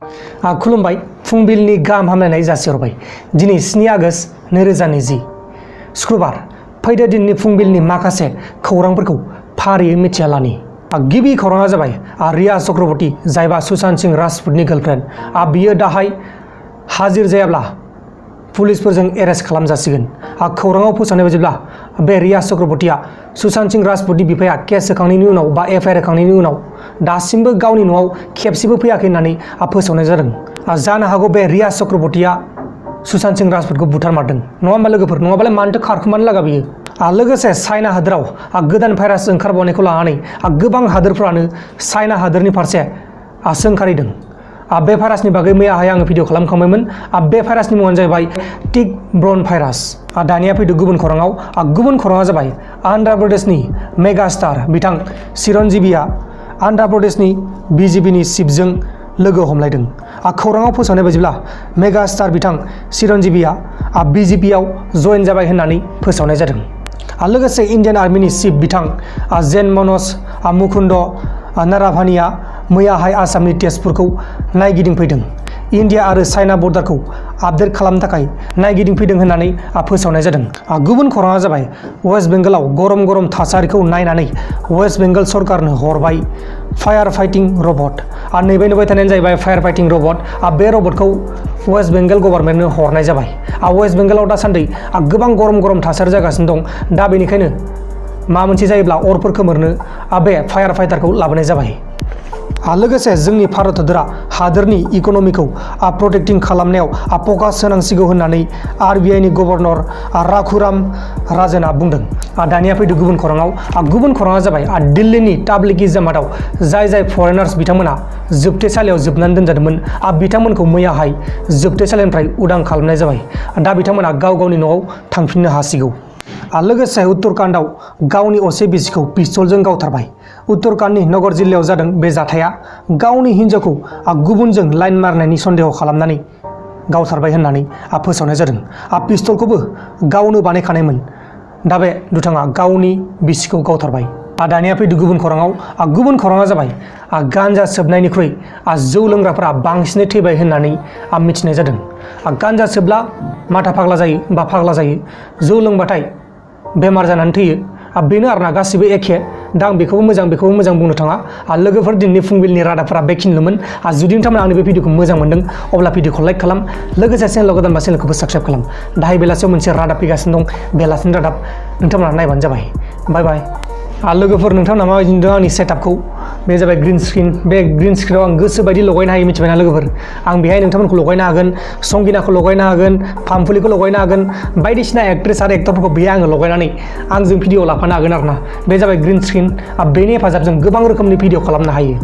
खुलुमबाय फुंबिलिनि गाहाम हामलायनाय जासिहरबाय। दिनै 7 आगस्ट 2020 शुक्रबार। फैदो दिननि फुंबिलिनि माखासे खौरांफोरखौ फारियै मिथिना लानि। गिबि खौराङा जाबाय रिया चक्रवर्ती, जायबा सुशांत सिंह राजपुतनि गार्लफ्रेन्ड। बियो दाहाय हाजिर जायाब्ला पुलिसफोरजों एरेस्ट खालामजासिगोन। खौराङाव फोसावनाय बायदिब्ला बे रिया चक्रवर्तीया सुशांत सिंह राजपुतनि बिफाया केस होखांनायनि उनाव बा एफआईआर होखांनायनि उनाव दासिमबो गावनि न'आव खेबसेबो फैयाखै होननानै फोसावनाय जादों। जानो हागौ बे रिया चक्रवर्तीया सुशांत सिंह राजपुतखौ बुथारमारदों, नङा होमबा लोगोफोर? नङाबालाय मानोथो खारखोमानो लागा बियो। लोगोसे चाइना हादोराव गोदान भाइरास ओंखारबावनायखौ लानानै गोबां हादोरफ्रानो चाइना हादोरनि फारसे सोंखारिदों। बे भाइरासनि बागै मैयाहाय आङो भिडिअ खालामखांबायमोन। बे भाइरासनि मुङानो जाहैबाय टिक ब्रन भाइरास। दानिया फैदो गुबुन खौराङाव। गुबुन खौराङा जाबाय आन्ध्र प्रदेशनि मेगास्टार बिथां चिरन्जीवीआ आन्ध्र प्रदेशनि बीजेपीनि चिफजों लोगो हमलायदों। खौराङाव फोसावनाय बायदिब्ला मेगास्टार बिथां चिरन्जीवीआ बीजेपीआव जयेन जाबाय होननानै फोसावनाय जादों। लोगोसे इन्डियान आर्मिनि चिफ बिथां जेन मनज मुकुन्द नाराभानिया मैयाहाय आसामनि तेजपुरखौ नायगिदिंफैदों। इन्डिया आरो चाइना बर्डारखौ आपडेट खालामनो थाखाय नायगिदिंफैदों होननानै फोसावनाय जादों। गुबुन खौराङा जाबाय वेस्ट बेंगलाव गरम थासारिखौ नायनानै वेस्ट बेंगल सरकारनो हरबाय फायार फाइटिं रबट। नैबे नुबाय थानायानो जाहैबाय फायार फाइटिं रबट। बे रबटखौ वेस्ट बेंगल गभर्नमेन्टनो हरनाय जाबाय। वेस्ट बेंगलाव दासान्दि गोबां गरम थासारि जागासिनो दं। दा बेनिखायनो माबा मोनसे जायोब्ला अरफोर खोमोरनो बे फायार फाइटारखौ लाबोनाय जाबाय। लोगोसे जोंनि भारत हादोरनि इक'नमिखौ प्रटेक्टिं खालामनायाव फकास होनांसिगौ होननानै आरबिआइनि गभर्नर राघुराम राजोनआ बुंदों। दानिया फैदो गुबुन खौराङाव। गुबुन खौराङा जाबाय दिल्लीनि ताब्लिग जमातआव जाय फरेनार्स बिथांमोना जोबथेसालियाव जोबनानै दोनजादोंमोन, बिथांमोनखौ मैयाहाय जोबथेसालिनिफ्राय उदां खालामनाय जाबाय। दा बिथांमोना गावनि न'आव थांफिननो हासिगौ। लोगोसे उत्तराखंडआव गावनि असे बिसिखौ पिस्तलजों गावथारबाय। उत्तराखंडनि नगर जिल्लायाव जादों बे जाथाया। गावनि हिन्जावखौ गुबुनजों लाइन मारनायनि सन्देह खालामनानै गावथारबाय होननानै फोसावनाय जादों। पिस्तलखौबो गावनो बानायखानायमोन। दा बे दुथाङा गावनि बिसिखौ गावथारबाय। दानिया फैदो गुबुन खौराङाव। गुबुन खौराङा जाबाय गान्जा सोबनायनिख्रुइ जौ लोंग्राफोरा बांसिनै थैबाय होननानै मिथिनाय जादों। गान्जा सोबब्ला माथा फाग्ला जायो बा फाग्ला जायो, जौ लोंबाथाय बेमार जानानै थैयो। बेनो आरोना, गासिबो एखे। दा आं बेखौबो मोजां बुंनो थाङा। लोगोफोर, दिनैनि फुंबिलिनि रादाबफोरा बेखिनिल'मोन। जुदि नोंथांमोना आंनि बे भिडिअखौ मोजां मोनदों अब्ला भिडिअखौ लाइक खालाम। लोगोसे चेनेलाव गोदानबा चेनेलखौबो साबस्क्राइब खालाम। दाहाय बेलासियाव मोनसे रादाब फैगासिनो दं। बेलासिनि रादाब नोंथांमोना नायबानो जाबाय। बाय बाय। लोगोफोर, नोंथांमोना माबायदि नुदों आंनि सेटआपखौ? बे जाबाय ग्रिन स्क्रिन। बे ग्रिन स्क्रिनाव आं गोसो बायदि लगायनो हायो, मिथिबायना लोगोफोर? आं बेहाय नोंथांमोनखौ लगायनो हागोन, संगिनाखौ लगायनो हागोन, फामफुलिखौ लगायनो हागोन, बायदिसिना एक्ट्रेस आरो एक्टरफोरखौ बेहाय आङो लगायनानै आंजों भिडिअ लाफानो हागोन आरोना। बे जाबाय ग्रिन स्क्रिन। बेनि हेफाजाबजों गोबां रोखोमनि भिडिअ खालामनो हायो।